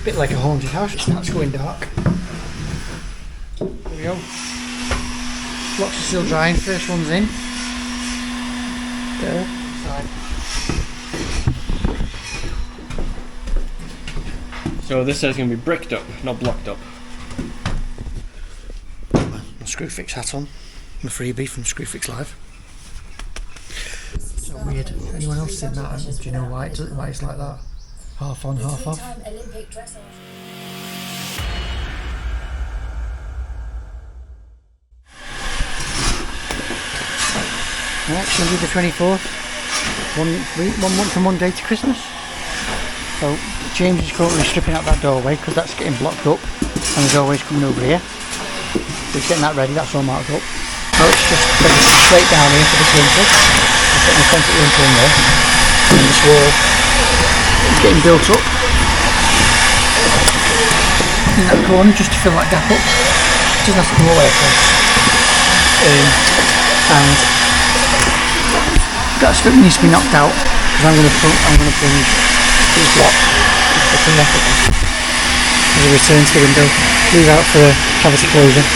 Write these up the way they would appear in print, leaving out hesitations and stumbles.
bit like a haunted house, it starts going dark. There we go. Blocks are still drying, first one's in. There. Side. So this says it's going to be bricked up, not blocked up. My Screwfix hat on. My freebie from Screwfix Live. So weird. Anyone else seen that? Do you know why it's like that? Half on, half off. Right, Sunday the 24th. 1 month from Monday to Christmas. So James is currently stripping out that doorway because that's getting blocked up and the doorway's coming over here. So he's getting that ready, that's all marked up. So it's just straight down here for this lintel. He's putting the concrete lintel in there. And this wall is getting built up in that corner just to fill that gap up. It doesn't have to come all the way across. And that strip needs to be knocked out because I'm going to bring these blocks up and left as a return to the window, leave out for a cavity closure,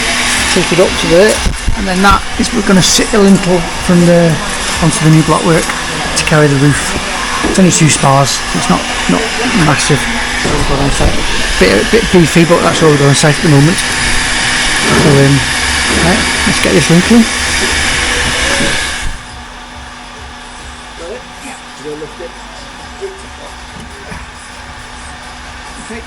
take it up to there, and then that is we're going to sit the lintel from there onto the new blockwork to carry the roof. It's only 2 spars, it's not massive. Bit beefy, but that's all we've got on site at the moment. So right, let's get this lintel in. Okay.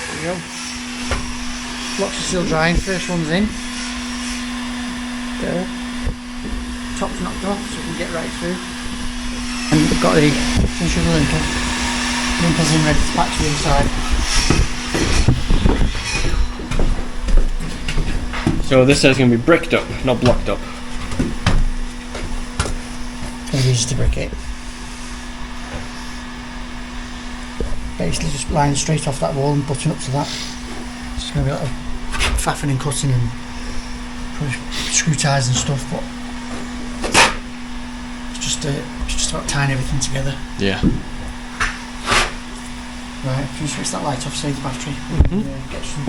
There we go. Blocks are still drying, first one's in. There. Top's knocked off so we can get right through. And we've got the finish of the lintel. Lintel's in ready to patch the inside. So this says it's going to be bricked up, not blocked up. It's going to be easy to brick it. Basically just line straight off that wall and button up to that. It's going to be a lot of faffing and cutting and screw ties and stuff, but it's just about tying everything together. Yeah. Right, can you switch that light off, save the battery? Get some.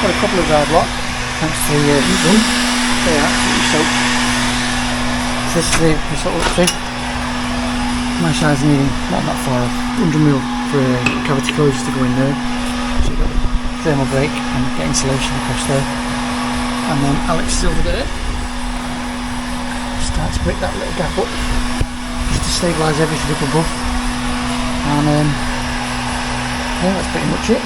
Got a couple of dry block, thanks to the heat gun. They're absolutely soaked. So this is the sort of thing. My size needing, not far off, 100mm for a cavity closure to go in there. So you've got the thermal break and get insulation across there. And then Alex is over there. Start to break that little gap up just to stabilise everything up above. And yeah, that's pretty much it.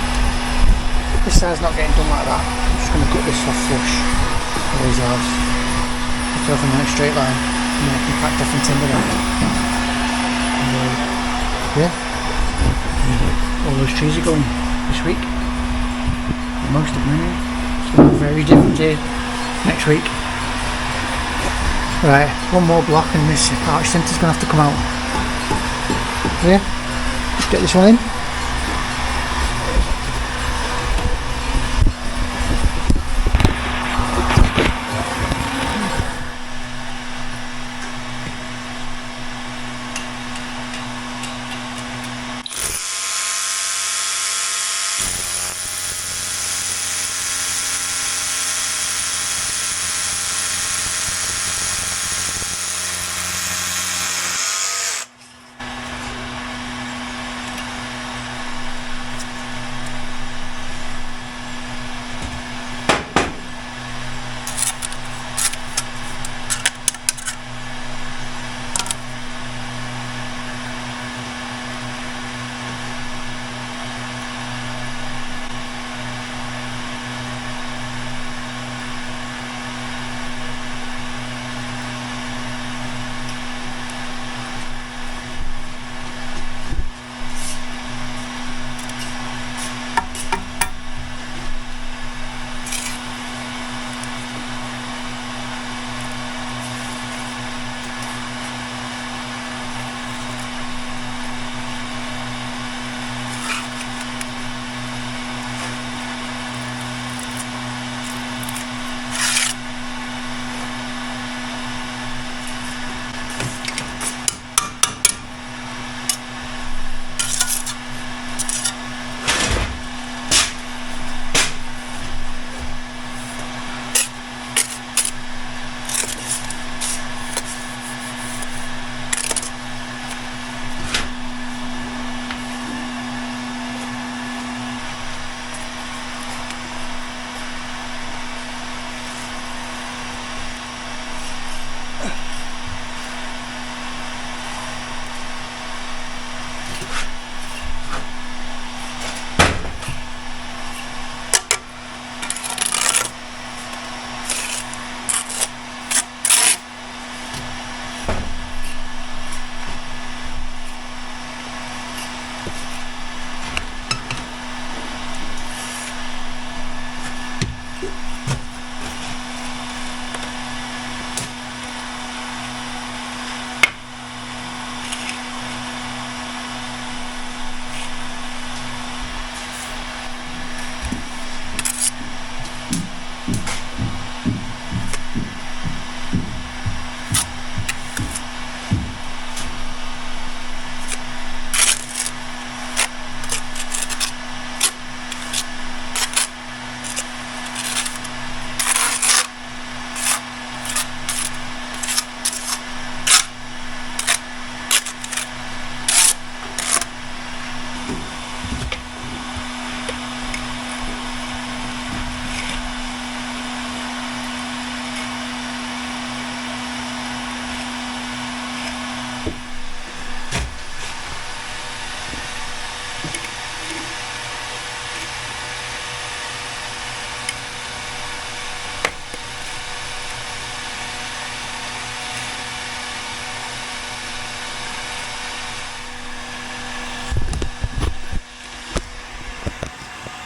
This side's not getting done like that. I'm just going to cut this off flush for these halves. Cut it off in a straight line and then I can pack off and timber them. And yeah, all those trees are going this week. Most of them anyway. So a very different day next week. Right, one more block and this arch centre's going to have to come out. So yeah, let's get this one in.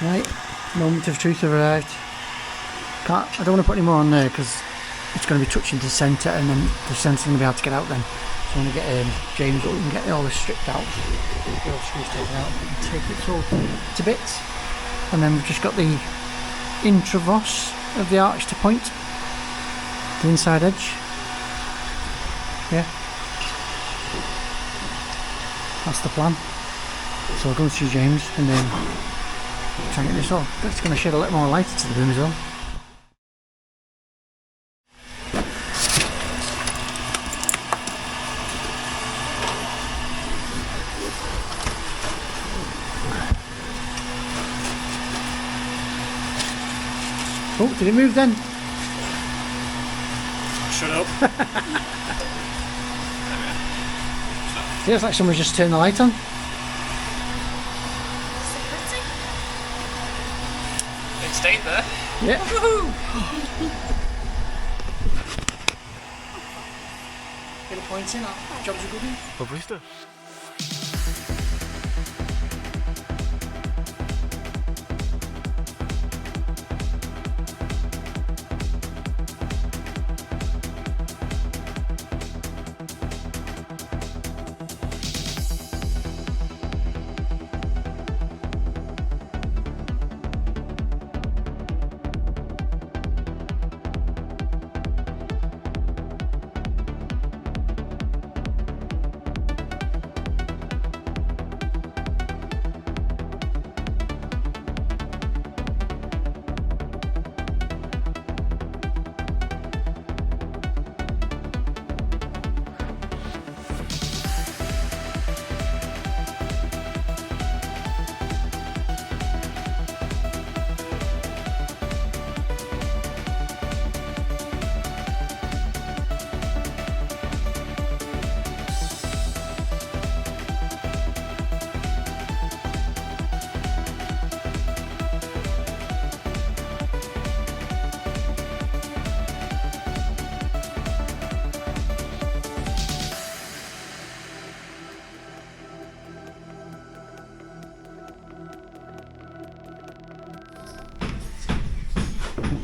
Right, moment of truth have arrived. I don't want to put any more on there because it's going to be touching the centre, and then the centre's going to be able to get out then. So I'm going to get James up and get all this stripped out. The old screws taken out and take it all to bits. And then we've just got the intravos of the arch to point. The inside edge. Yeah. That's the plan. So I'll go and see James and then try and get this off. That's going to shed a little more light into the room as well. Oh, did it move then? Shut up. Feels like someone's just turned the light on. It stayed there. Yeah. Get a point in, that job's a good one. Lovely stuff.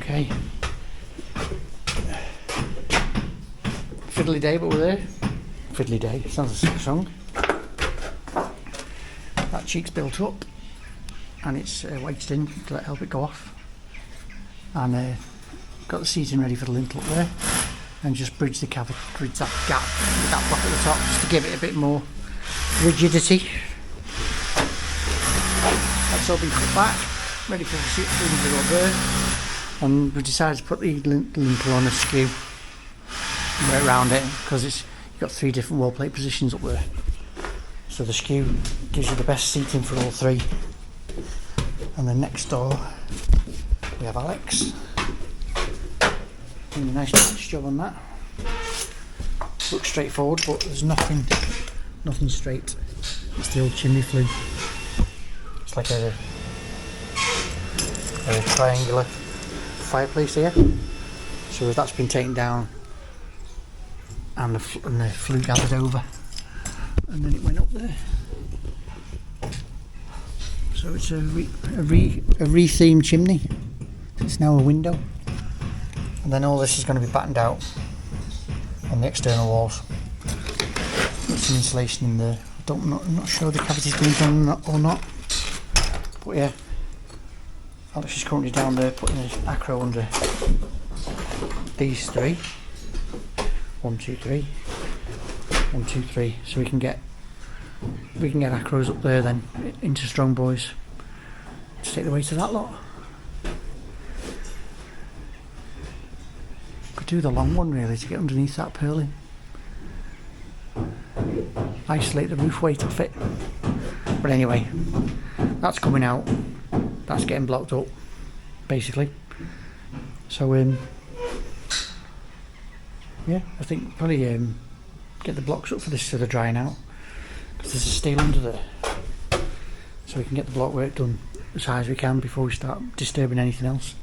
Okay. Fiddly day, but we're there. Fiddly day, sounds a sick song. That cheek's built up and it's wedged in to help it go off. And got the seating ready for the lintel up there. And just bridge the cavity, bridge that gap with that block at the top just to give it a bit more rigidity. That's all been cut back, ready for the seating to go up there. And we decided to put the lintel on a skew right around it because you've got 3 different wall plate positions up there. So the skew gives you the best seating for all 3. And then next door we have Alex. Doing a nice pitch job on that. Looks straightforward, but there's nothing straight. It's the old chimney flue. It's like a triangular fireplace here. So that's been taken down and the flue gathered over, and then it went up there. So it's a re-themed chimney. It's now a window, and then all this is going to be battened out on the external walls. Got some insulation in there. I'm not sure the cavity's been done or not, but yeah. Alex is currently down there putting his acro under these 3. 1, 2, 3. 1, 2, 3. So we can get acros up there then into strong boys. Just take the weight of that lot. Could do the long one really to get underneath that purlin. Isolate the roof weight off it. But anyway, that's coming out. That's getting blocked up, basically. So yeah, I think probably get the blocks up for this so they're drying out, because there's a steel under there, so we can get the block work done as high as we can before we start disturbing anything else.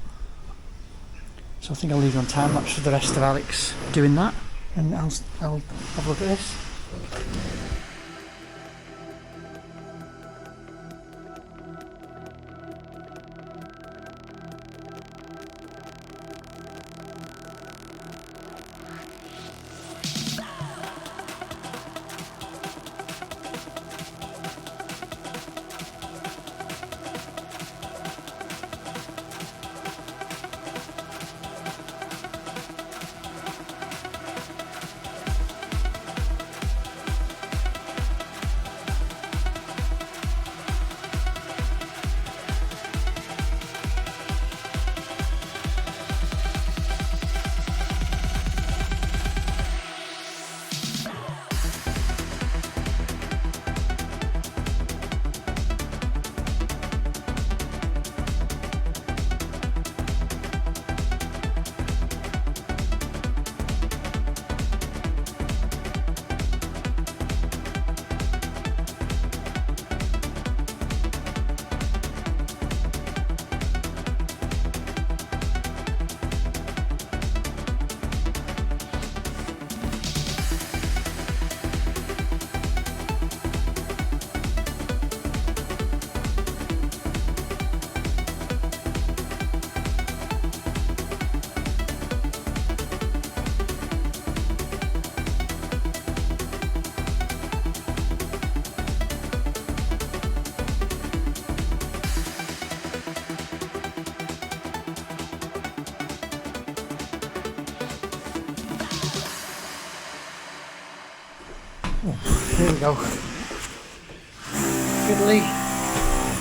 So I think I'll leave it on time lapse for the rest of Alex doing that, and I'll have a look at this. Oh, here we go. Fiddly,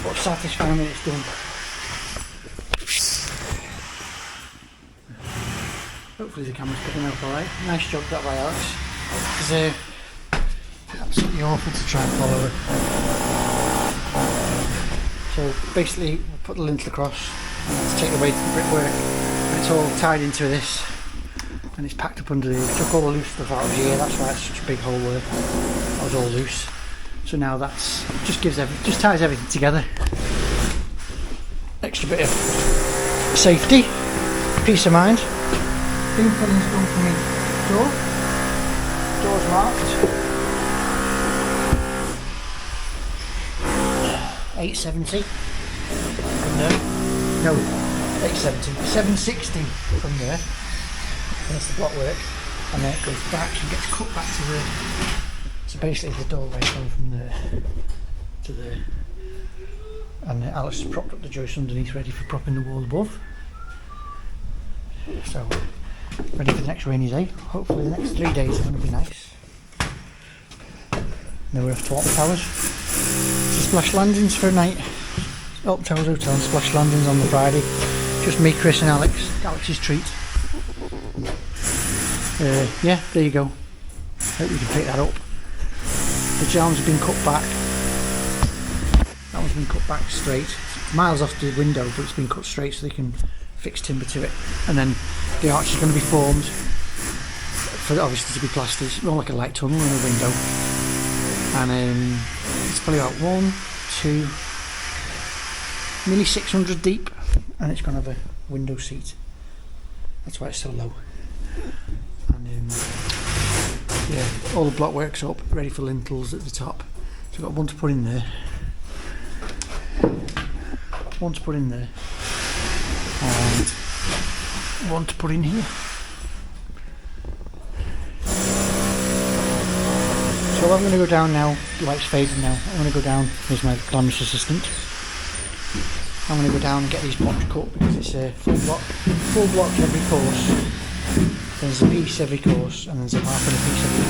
but satisfying when it's done. Hopefully the camera's picking up alright. Nice job that by Alex. It's absolutely awful to try and follow it. So basically we'll put the lintel across and let's take the weight of the brickwork, and it's all tied into this and it's packed up under here. We took all the loose stuff out of here, that's why it's such a big hole there. That was all loose. So now that's just ties everything together. Extra bit of safety, peace of mind. Beam filling's done for me. Door's marked. 870 from there. No, 870. 760 from there. That's the block work, and then it goes back and gets cut back to there. So basically the doorway going from there to there, and Alice has propped up the joist underneath ready for propping the wall above. So ready for the next rainy day. Hopefully the next 3 days are going to be nice. Then we're off to Alton Towers. So splash landings for a night. Alton Towers Hotel and splash landings on the Friday. Just me, Chris and Alex. Alex's treat. Yeah, there you go. Hope you can pick that up. The jambs have been cut back. That one's been cut back straight. It's miles off the window, but it's been cut straight so they can fix timber to it. And then the arch is going to be formed for obviously to be plastered. It's more like a light tunnel in a window. And it's probably about 1, 2, nearly 600 deep, and it's going to have a window seat. That's why it's so low. And yeah, all the block work's up, ready for lintels at the top. So I've got one to put in there, one to put in there, and one to put in here. So I'm going to go down now. The light's fading now. I'm going to go down. Here's my glamorous assistant. I'm going to go down and get these blocks cut because it's a full block every course. There's a piece every course, and there's a half and a piece every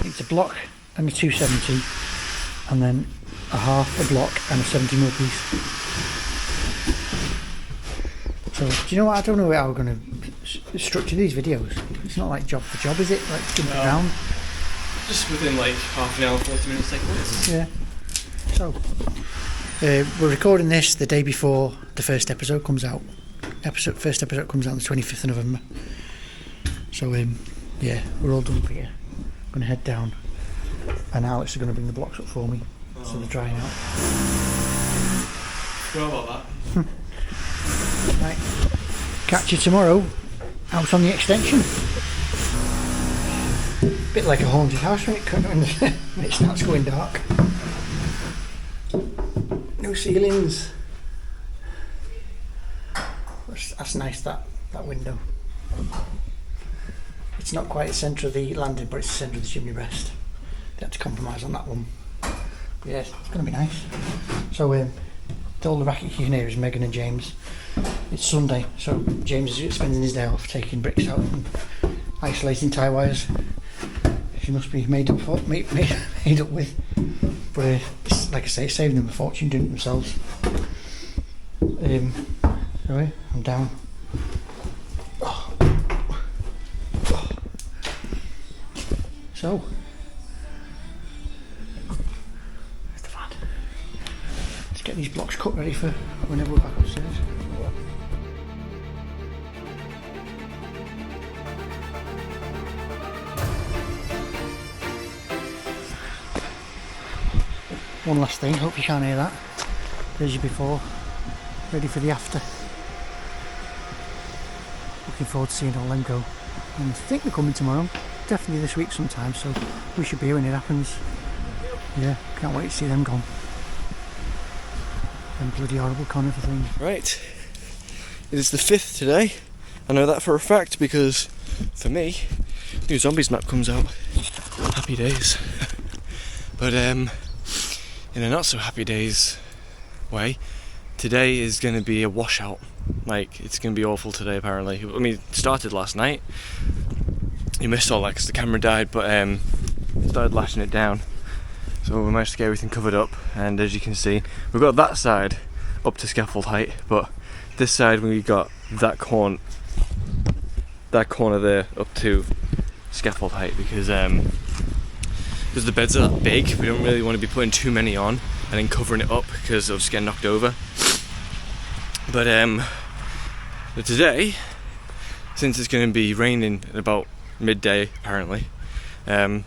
course. It's a block and a 270, and then a half, a block, and a 70mm piece. So, do you know what? I don't know how we're going to structure these videos. It's not like job for job, is it? Like jumping around. Just within like half an hour, 40 minutes, seconds. Yeah. So, we're recording this the day before the first episode comes out. First episode comes out on the 25th of November. So, yeah, we're all done for here. I'm going to head down, and Alex is going to bring the blocks up for me, so they're drying out. Forgot about that. Right. Catch you tomorrow out on the extension. Bit like a haunted house when it starts going dark. No ceilings. That's nice, that window. It's not quite the centre of the landing, but it's the centre of the chimney rest. They had to compromise on that one. But yeah, it's going to be nice. So all the racket you can hear is Megan and James. It's Sunday, so James is spending his day off taking bricks out and isolating tie wires. She must be made up with. But it's, like I say, it's saving them a fortune doing it themselves. Anyway, I'm down. So, there's the van. Let's get these blocks cut ready for whenever we're back upstairs. One last thing, hope you can't hear that. There's you before, ready for the after. Looking forward to seeing all them go. And I think they're coming tomorrow, definitely this week sometime, so we should be here when it happens. Yeah, can't wait to see them gone. Them bloody horrible conifer things. Right, it is the 5th today. I know that for a fact because, for me, new Zombies map comes out. Happy days. But in a not so happy days way, today is going to be a washout. Like, it's going to be awful today apparently. I mean, it started last night, you missed all that because the camera died, but started lashing it down. So we managed to get everything covered up, and as you can see, we've got that side up to scaffold height, but this side we got that corner there up to scaffold height because the beds are that big. We don't really want to be putting too many on and then covering it up because it'll just get knocked over. But today, since it's going to be raining at about midday apparently, the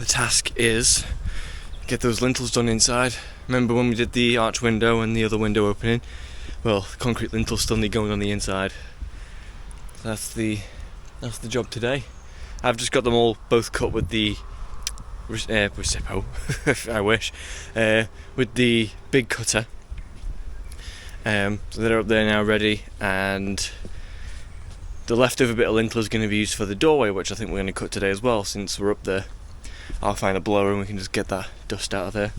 task is get those lintels done inside. Remember when we did the arch window and the other window opening? Well, the concrete lintels still need going on the inside. That's the job today. I've just got them all both cut with the Recipo, I wish, with the big cutter. So they're up there now ready, and the leftover bit of lintel is going to be used for the doorway, which I think we're going to cut today as well. Since we're up there, I'll find a blower and we can just get that dust out of there.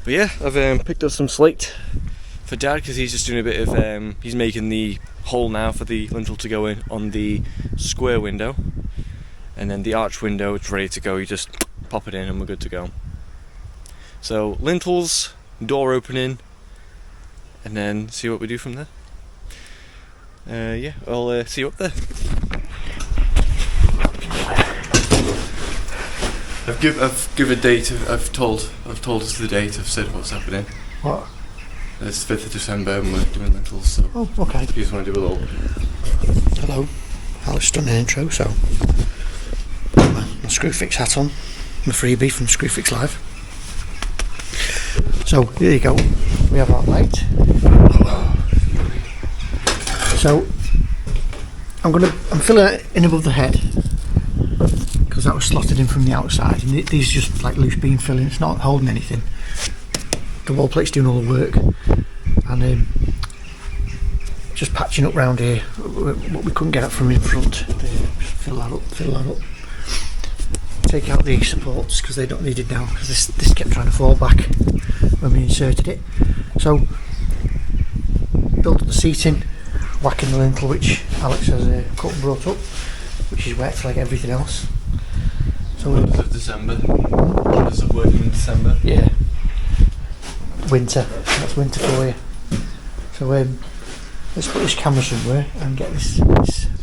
But yeah, I've picked up some slate for Dad because he's just doing a bit of he's making the hole now for the lintel to go in on the square window, and then the arch window is ready to go. You just pop it in and we're good to go. So lintels, door opening, and then see what we do from there. Yeah, I'll see you up there. I've give a date. I've told us the date. I've said what's happening. What? It's 5th of December and we're doing lintels. So Oh, okay. you just want to do a little. Hello. Alex done an intro, so my Screwfix hat on, my freebie from Screwfix Live. So here you go. We have our light. So I'm filling it in above the head because that was slotted in from the outside, and these are just like loose beam filling. It's not holding anything. The wall plate's doing all the work, and just patching up round here what we couldn't get up from in front. Fill that up. Take out the supports because they're not needed now because this kept trying to fall back when we inserted it. So built up the seating, whacking the lintel, which Alex has cut and brought up, which is wet like everything else. So Wonders of December. Wonders of working in December. Yeah. Winter. That's winter for you. So let's put this camera somewhere and get this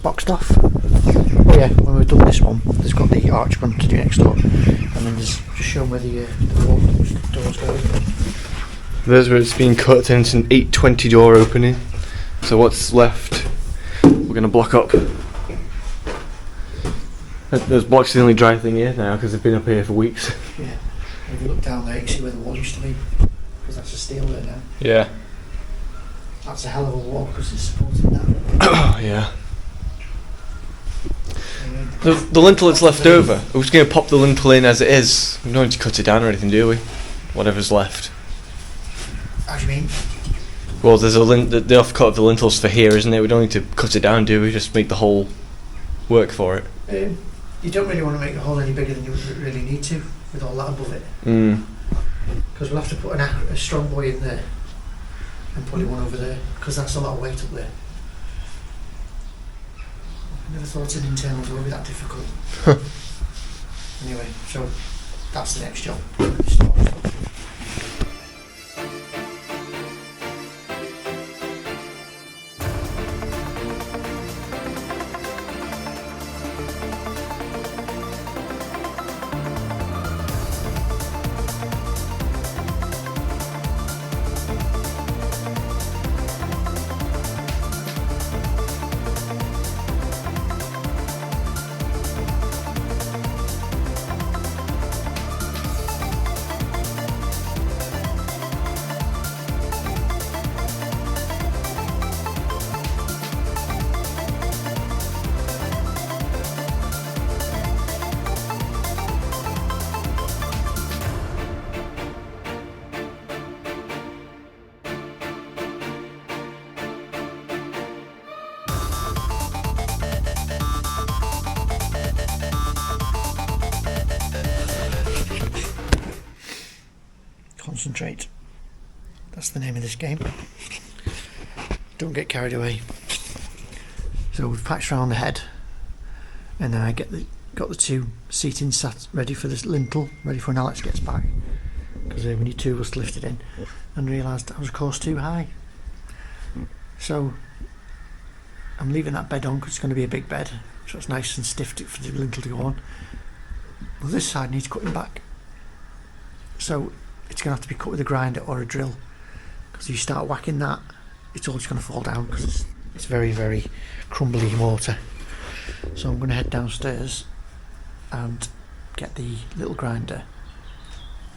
boxed off. Oh yeah, when we've done this one, there's got the arch one to do next door, and then just show them where the doors go. There's where it's been cut, and it's an 820 door opening. So what's left, we're going to block up. Those blocks are the only dry thing here now because they've been up here for weeks. Yeah. If you look down there, you can see where the wall used to be, because that's a steel there now. Yeah. That's a hell of a wall because it's supporting that. Oh yeah. The lintel that's left over, we're just going to pop the lintel in as it is. We don't need to cut it down or anything, do we? Whatever's left. How do you mean? Well, there's the off-cut of the lintels for here, isn't it? We don't need to cut it down, do we? Just make the hole work for it. You don't really want to make the hole any bigger than you really need to, with all that above it. Because we'll have to put a strong boy in there and put one over there, because that's a lot of weight up there. I never thought an internal door would be that difficult. Anyway, so that's the next job. Concentrate. That's the name of this game. Don't get carried away. So we've patched around the head, and then I got the two seating sat ready for this lintel, ready for when Alex gets back, because we need two of us to lift it in, and realised I was of course too high. So I'm leaving that bed on because it's going to be a big bed, so it's nice and stiff for the lintel to go on. Well, this side needs cutting back, so it's going to have to be cut with a grinder or a drill, because if you start whacking that, it's all just going to fall down because it's very, very crumbly mortar. So I'm going to head downstairs and get the little grinder,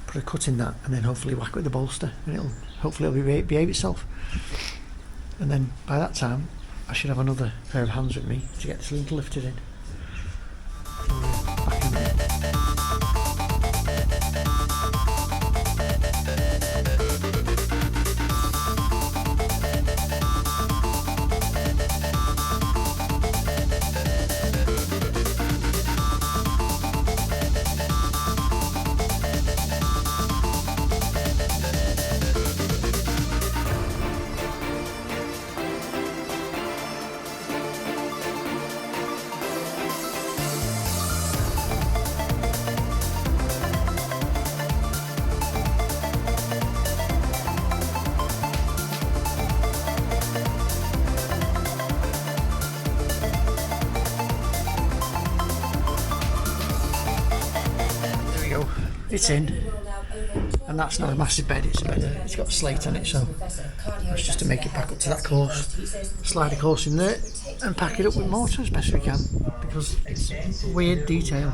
put a cut in that, and then hopefully whack it with the bolster, and it'll behave itself. And then by that time I should have another pair of hands with me to get this lintel lifted in. So, back in a minute. It's in, and that's not a massive bed, it's got a slate on it, so that's just to make it back up to that course. Slide a course in there and pack it up with mortar as best we can, because it's a weird detail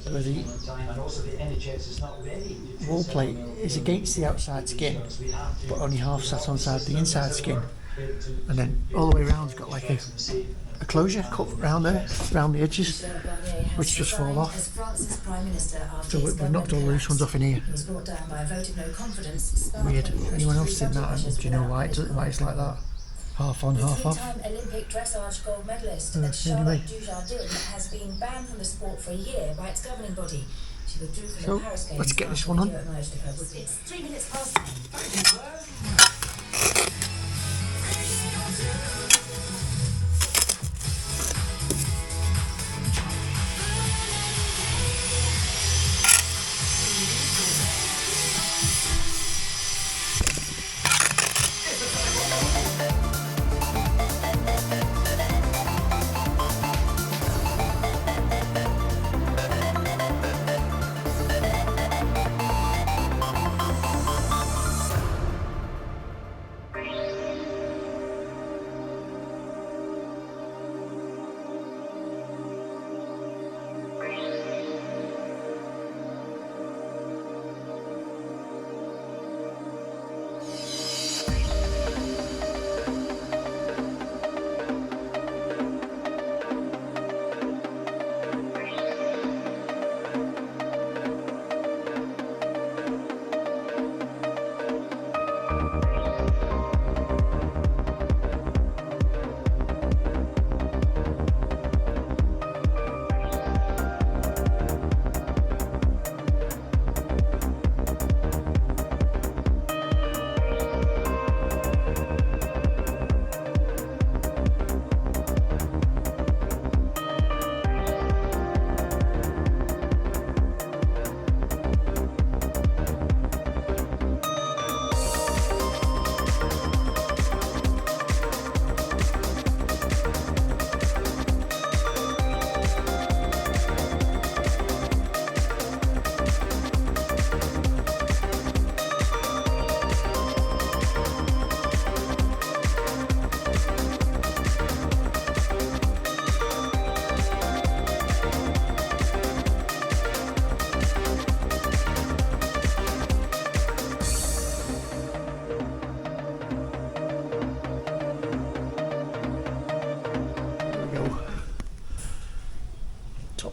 where the wall plate is against the outside skin but only half sat on side the inside skin, and then all the way around it's got like a closure cut round there, round the edges, which just fall off. So we've knocked all the loose ones off in here. Weird. Anyone else seen that? Do you know why it's like that? Half on, half off. Olympic dressage gold medalist Anyway. has been banned from the sport for a year by its governing body. She withdrew from So the Paris Games. let's get this one on. It's 3 minutes past.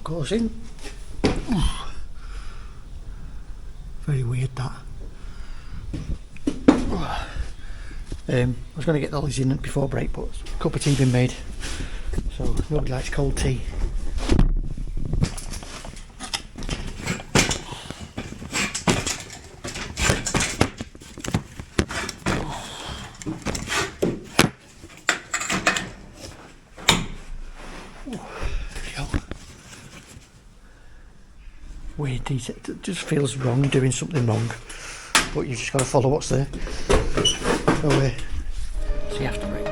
Course in. Very weird that. I was going to get all these in before break, but a cup of tea been made, so nobody likes cold tea. weird detail. It just feels wrong doing something wrong, but you just got to follow what's there. So, see after break.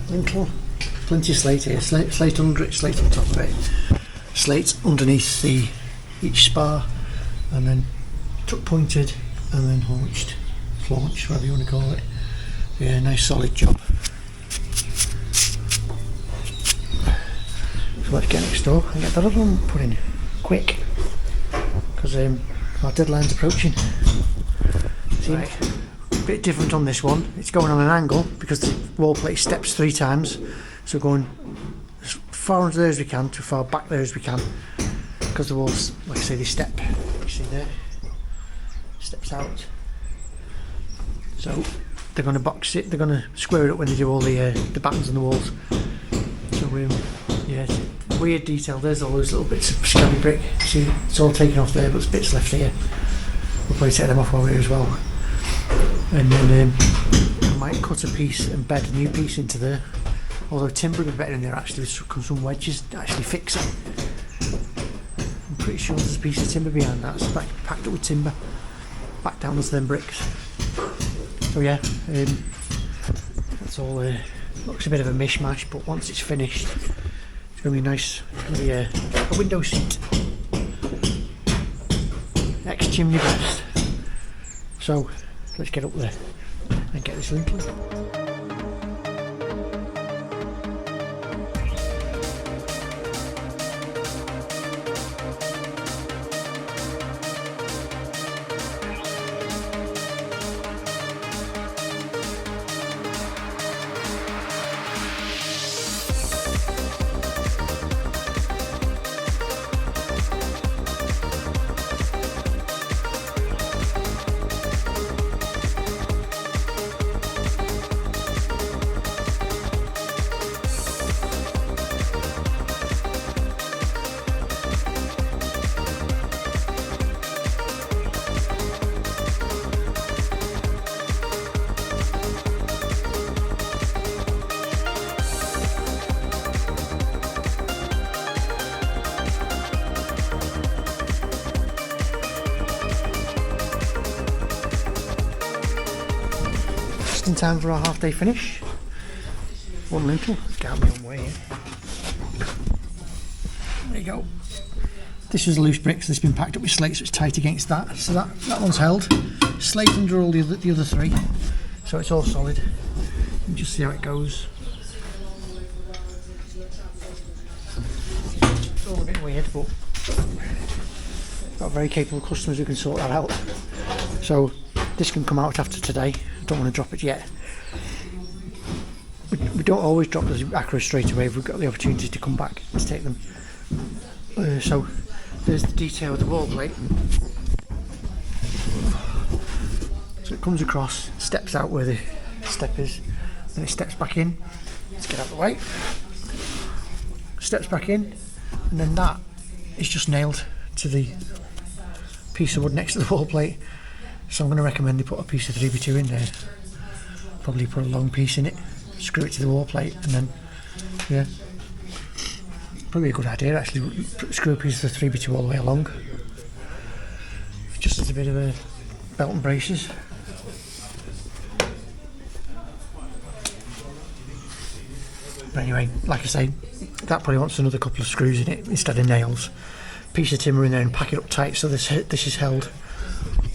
Lintel, plenty of slate here, slate under it, slate on top of it, slate underneath each spar, and then tuck pointed and then haunched, flaunched, whatever you want to call it. Yeah, nice solid job. So let's get next door and get that other one put in quick, because our deadline's approaching. See, right. A bit different on this one. It's going on an angle because the wall plate steps 3 times, so going as far under there as we can to far back there as we can, because the walls, like I say, they step. You see there, steps out. So they're going to box it. They're going to square it up when they do all the battens on the walls. So yeah, it's weird detail. There's all those little bits of scabby brick. See, it's all taken off there, but there's bits left here. We'll probably take them off while we're here as well. And then I might cut a piece and bed a new piece into there. Although timber would be better in there actually, with some wedges to actually fix it. I'm pretty sure there's a piece of timber behind that, so it's packed up with timber. Back down onto them bricks. So yeah, that's all, looks a bit of a mishmash, but once it's finished, it's going to be nice. It's going to be a window seat. Ex-chimney best. So let's get up there and get this lintel. In time for our half day finish. One lintel, let's get out my own way here. There you go. This is loose bricks that's been packed up with slate, so it's tight against that. So that one's held. Slate under all the other 3, so it's all solid. You can just see how it goes. It's all a bit weird, but got very capable customers who can sort that out. So this can come out after today. Don't want to drop it yet. We don't always drop the acros straight away if we've got the opportunity to come back to take them. So there's the detail of the wall plate. So it comes across, steps out where the step is, then it steps back in. Let's get out of the way. Steps back in, and then that is just nailed to the piece of wood next to the wall plate. So I'm going to recommend they put a piece of 3x2 in there. Probably put a long piece in it, screw it to the wall plate, and then, yeah, probably a good idea actually. Screw a piece of 3x2 all the way along, just as a bit of a belt and braces. But anyway, like I say, that probably wants another couple of screws in it instead of nails. Piece of timber in there and pack it up tight so this is held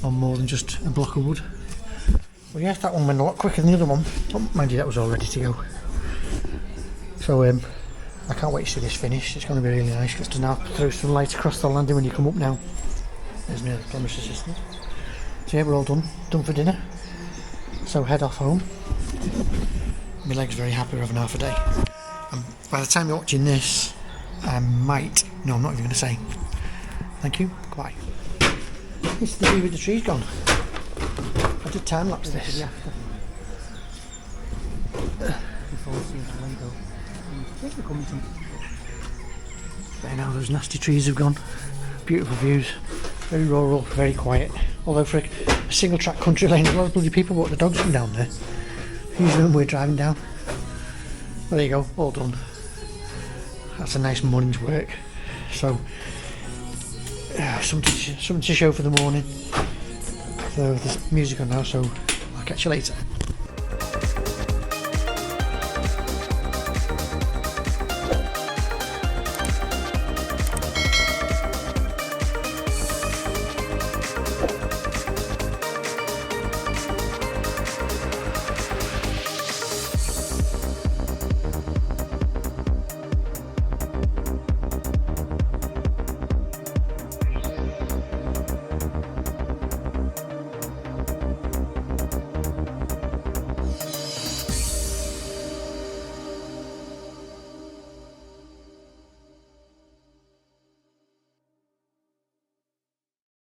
on more than just a block of wood. Well, yeah, that one went a lot quicker than the other one. Oh, mind you, that was all ready to go. So I can't wait to see this finished. It's going to be really nice because to now throw some light across the landing when you come up now. There's my plumber's assistant. So yeah, we're all done for dinner. So head off home. My leg's very happy we're having half a day. And by the time you're watching this, I might. No, I'm not even going to say. Thank you. Goodbye. This is the view with the trees gone. I did time lapse this. There now, those nasty trees have gone. Beautiful views. Very rural, very quiet. Although for a single track country lane, a lot of bloody people walk the dogs from down there. Usually when we're driving down. Well, there you go, all done. That's a nice morning's work. So, something to show for the morning. So there's music on now, so I'll catch you later.